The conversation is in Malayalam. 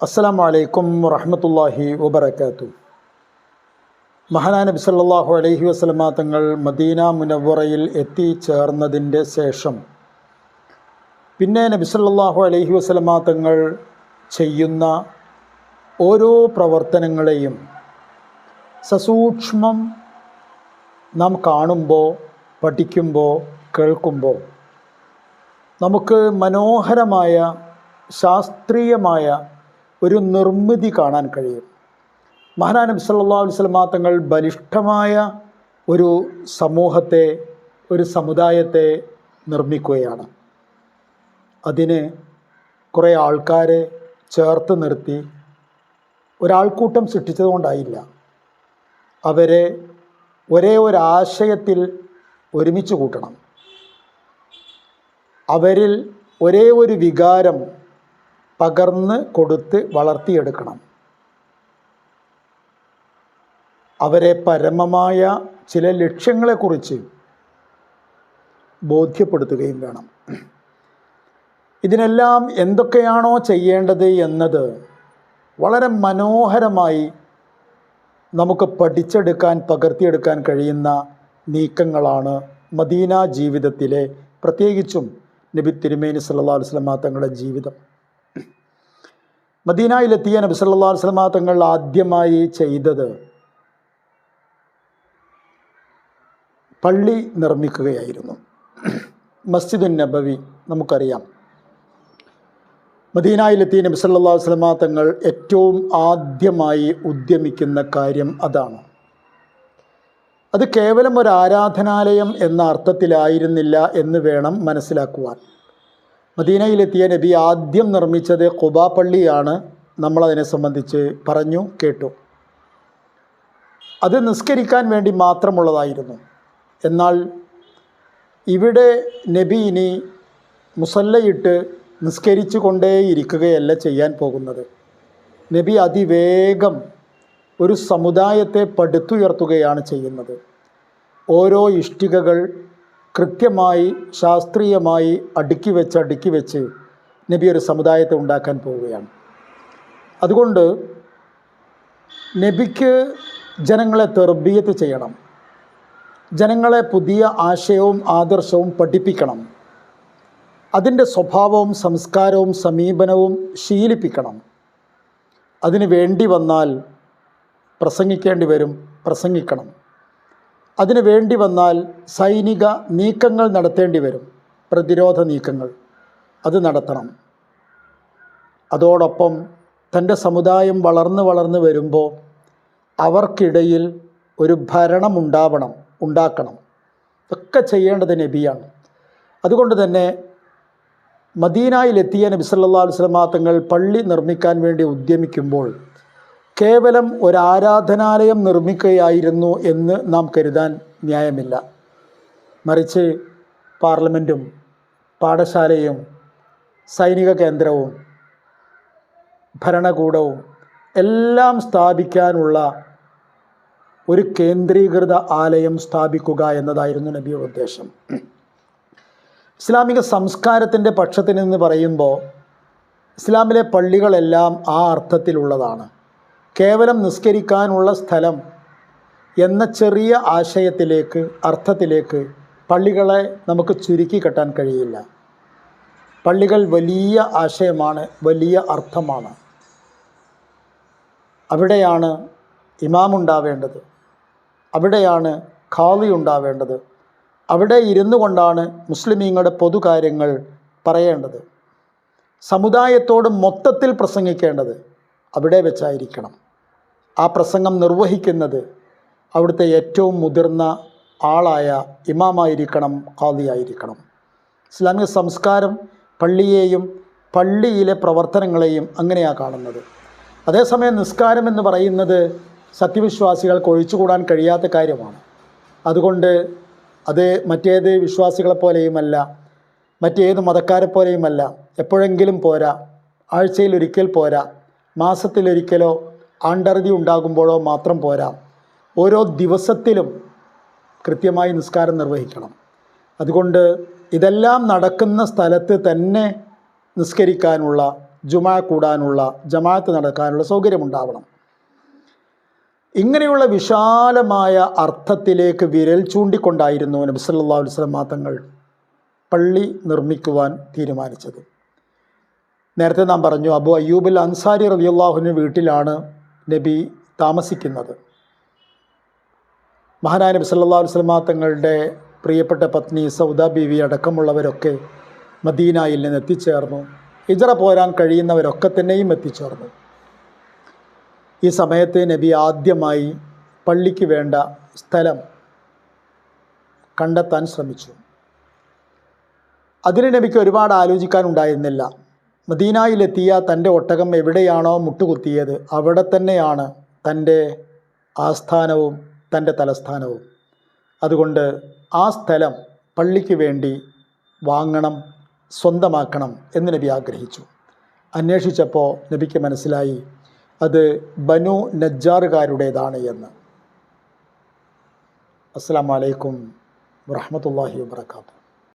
അസ്സലാമു അലൈക്കും വറഹ്മത്തുള്ളാഹി വബറകാതുഹു. മഹാനായ നബി സല്ലല്ലാഹു അലൈഹി വസല്ലമ തങ്ങൾ മദീന മുനവ്വറയിൽ എത്തിച്ചേർന്നതിൻ്റെ ശേഷം പിന്നെ നബി സല്ലല്ലാഹു അലൈഹി വസല്ലമ തങ്ങൾ ചെയ്യുന്ന ഓരോ പ്രവർത്തനങ്ങളെയും സസൂക്ഷ്മം നാം കാണുമ്പോൾ, പഠിക്കുമ്പോൾ, കേൾക്കുമ്പോൾ നമുക്ക് മനോഹരമായ ശാസ്ത്രീയമായ ഒരു നിർമ്മിതി കാണാൻ കഴിയും. മഹാനായ നബി സല്ലല്ലാഹു അലൈഹി വസല്ലമ തങ്ങൾ ബലിഷ്ഠമായ ഒരു സമൂഹത്തെ, ഒരു സമുദായത്തെ നിർമ്മിക്കുകയാണ്. അതിന് കുറേ ആൾക്കാരെ ചേർത്ത് നിർത്തി ഒരാൾക്കൂട്ടം സൃഷ്ടിച്ചതുകൊണ്ടായില്ല. അവരെ ഒരേ ഒരാശയത്തിൽ ഒരുമിച്ച് കൂട്ടണം. അവരിൽ ഒരേ ഒരു വികാരം പകർന്ന് കൊടുത്ത് വളർത്തിയെടുക്കണം. അവരെ പരമമായ ചില ലക്ഷ്യങ്ങളെക്കുറിച്ച് ബോധ്യപ്പെടുത്തുകയും വേണം. ഇതിനെല്ലാം എന്തൊക്കെയാണോ ചെയ്യേണ്ടത് എന്നത് വളരെ മനോഹരമായി നമുക്ക് പഠിച്ചെടുക്കാൻ, പകർത്തിയെടുക്കാൻ കഴിയുന്ന നീക്കങ്ങളാണ് മദീന ജീവിതത്തിലെ, പ്രത്യേകിച്ചും നബി തിരുമേനി സല്ലല്ലാഹു അലൈഹി വസല്ലമ തങ്ങളുടെ ജീവിതം. മദീനയിലെത്തിയ നബി സല്ലല്ലാഹു അലൈഹി വസല്ലമ തങ്ങൾ ആദ്യമായി ചെയ്തത് പള്ളി നിർമ്മിക്കുകയായിരുന്നു. മസ്ജിദുൻ നബവി നമുക്കറിയാം. മദീനയിലെത്തിയ നബി സല്ലല്ലാഹു അലൈഹി വസല്ലമ തങ്ങൾ ഏറ്റവും ആദ്യമായി ഉദ്യമിക്കുന്ന കാര്യം അതാണ്. അത് കേവലം ഒരു ആരാധനാലയം എന്ന അർത്ഥത്തിലായിരുന്നില്ല എന്ന് വേണം മനസ്സിലാക്കുവാൻ. മദീനയിലെത്തിയ നബി ആദ്യം നിർമ്മിച്ചത് ഖുബാ പള്ളിയാണ്. നമ്മളതിനെ സംബന്ധിച്ച് പറഞ്ഞു കേട്ടു. അത് നിസ്കരിക്കാൻ വേണ്ടി മാത്രമുള്ളതായിരുന്നു. എന്നാൽ ഇവിടെ നബി ഇനി മുസല്ലയിട്ട് നിസ്കരിച്ചു കൊണ്ടേയിരിക്കുകയല്ല ചെയ്യാൻ പോകുന്നത്. നബി അതിവേഗം ഒരു സമുദായത്തെ പടുത്തുയർത്തുകയാണ് ചെയ്യുന്നത്. ഓരോ ഇഷ്ടികകൾ കൃത്യമായി ശാസ്ത്രീയമായി അടുക്കി വെച്ച് നബി ഒരു സമുദായത്തെ ഉണ്ടാക്കാൻ പോവുകയാണ്. അതുകൊണ്ട് നബിക്ക് ജനങ്ങളെ തർബിയത്ത് ചെയ്യണം. ജനങ്ങളെ പുതിയ ആശയവും ആദർശവും പഠിപ്പിക്കണം. അതിൻ്റെ സ്വഭാവവും സംസ്കാരവും സമീപനവും ശീലിപ്പിക്കണം. അതിന് വേണ്ടി വന്നാൽ പ്രസംഗിക്കേണ്ടി വരും, പ്രസംഗിക്കണം. അതിനു വേണ്ടി വന്നാൽ സൈനിക നീക്കങ്ങൾ നടത്തേണ്ടി വരും, പ്രതിരോധ നീക്കങ്ങൾ, അത് നടത്തണം. അതോടൊപ്പം തൻ്റെ സമുദായം വളർന്ന് വരുമ്പോൾ അവർക്കിടയിൽ ഒരു ഭരണം ഉണ്ടാക്കണം. ഇതൊക്കെ ചെയ്യേണ്ടത് നബിയാണ്. അതുകൊണ്ട് തന്നെ മദീനയിലെത്തിയ നബി സല്ലല്ലാഹു അലൈഹി വസല്ലമ തങ്ങൾ പള്ളി നിർമ്മിക്കാൻ വേണ്ടി ഉദ്യമിക്കുമ്പോൾ കേവലം ഒരു ആരാധനാലയം നിർമ്മിക്കുകയായിരുന്നു എന്ന് നാം കരുതാൻ ന്യായമില്ല. മറിച്ച് പാർലമെൻറ്റും പാഠശാലയും സൈനിക കേന്ദ്രവും ഭരണകൂടവും എല്ലാം സ്ഥാപിക്കാനുള്ള ഒരു കേന്ദ്രീകൃത ആലയം സ്ഥാപിക്കുക എന്നതായിരുന്നു നബിയുടെ ഉദ്ദേശം. ഇസ്ലാമിക സംസ്കാരത്തിൻ്റെ പക്ഷത്തിൽ നിന്ന് പറയുമ്പോൾ ഇസ്ലാമിലെ പള്ളികളെല്ലാം ആ അർത്ഥത്തിലുള്ളതാണ്. കേവലം നിസ്കരിക്കാനുള്ള സ്ഥലം എന്ന ചെറിയ ആശയത്തിലേക്ക്, അർത്ഥത്തിലേക്ക് പള്ളികളെ നമുക്ക് ചുരുക്കി കെട്ടാൻ കഴിയില്ല. പള്ളികൾ വലിയ ആശയമാണ്, വലിയ അർത്ഥമാണ്. അവിടെയാണ് ഇമാം ഉണ്ടാവേണ്ടത്, അവിടെയാണ് ഖാളി ഉണ്ടാവേണ്ടത്, അവിടെ ഇരുന്നു കൊണ്ടാണ് മുസ്ലിമീങ്ങളുടെ പൊതുകാര്യങ്ങൾ പറയേണ്ടത്. സമുദായത്തോട് മൊത്തത്തിൽ പ്രസംഗിക്കേണ്ടത് അവിടെ വെച്ചായിരിക്കണം. ആ പ്രസംഗം നിർവഹിക്കുന്നത് അവിടുത്തെ ഏറ്റവും മുതിർന്ന ആളായ ഇമാമായിരിക്കണം, ഖാദിയായിരിക്കണം. ഇസ്ലാമിക സംസ്കാരം പള്ളിയെയും പള്ളിയിലെ പ്രവർത്തനങ്ങളെയും അങ്ങനെയാണ് കാണുന്നത്. അതേസമയം നിസ്കാരം എന്ന് പറയുന്നത് സത്യവിശ്വാസികൾക്ക് ഒഴിച്ചുകൂടാൻ കഴിയാത്ത കാര്യമാണ്. അതുകൊണ്ട് അത് മറ്റേത് വിശ്വാസികളെപ്പോലെയുമല്ല, മറ്റേത് മതക്കാരെപ്പോലെയുമല്ല. എപ്പോഴെങ്കിലും പോരാ, ആഴ്ചയിലൊരിക്കൽ പോരാ, മാസത്തിലൊരിക്കലോ ആണ്ടറുതി ഉണ്ടാകുമ്പോഴോ മാത്രം പോരാ. ഓരോ ദിവസത്തിലും കൃത്യമായി നിസ്കാരം നിർവഹിക്കണം. അതുകൊണ്ട് ഇതെല്ലാം നടക്കുന്ന സ്ഥലത്ത് തന്നെ നിസ്കരിക്കാനുള്ള ജുമാ കൂടാനുള്ള, ജമാഅത്ത് നടക്കാനുള്ള സൗകര്യമുണ്ടാവണം. ഇങ്ങനെയുള്ള വിശാലമായ അർത്ഥത്തിലേക്ക് വിരൽ ചൂണ്ടിക്കൊണ്ടായിരുന്നു നബി സല്ലല്ലാഹു അലൈഹി വസല്ലം തങ്ങൾ പള്ളി നിർമ്മിക്കുവാൻ തീരുമാനിച്ചത്. നേരത്തെ നാം പറഞ്ഞു, അബൂ അയ്യൂബുൽ അൻസാരി റളിയല്ലാഹുവിൻ്റെ വീട്ടിലാണ് നബി താമസിക്കുന്നത്. മഹാനായ നബി സല്ലല്ലാഹു അലൈഹി വസല്ലം തങ്ങളുടെ പ്രിയപ്പെട്ട പത്നി സൗദ ബീവി അടക്കമുള്ളവരൊക്കെ മദീനയിൽ നിന്ന് എത്തിച്ചേർന്നു. ഹിജ്റ പോരാൻ കഴിയുന്നവരൊക്കെ തന്നെയും എത്തിച്ചേർന്നു. ഈ സമയത്ത് നബി ആദ്യമായി പള്ളിക്ക് വേണ്ട സ്ഥലം കണ്ടെത്താൻ ശ്രമിച്ചു. അതിന് നബിക്ക് ഒരുപാട് ആലോചിക്കാനുണ്ടായിരുന്നില്ല. മദീനയിലെത്തിയ തൻ്റെ ഒട്ടകം എവിടെയാണോ മുട്ടുകുത്തിയത് അവിടെ തന്നെയാണ് തൻ്റെ ആസ്ഥാനവും തൻ്റെ തലസ്ഥാനവും. അതുകൊണ്ട് ആ സ്ഥലം പള്ളിക്ക് വേണ്ടി വാങ്ങണം, സ്വന്തമാക്കണം എന്ന് നബി ആഗ്രഹിച്ചു. അന്വേഷിച്ചപ്പോൾ നബിക്ക് മനസ്സിലായി അത് ബനു നജ്ജാറുകാരുടേതാണ് എന്ന്. അസ്സലാമു അലൈക്കും വറഹ്മത്തുള്ളാഹി വബറകാതുഹു.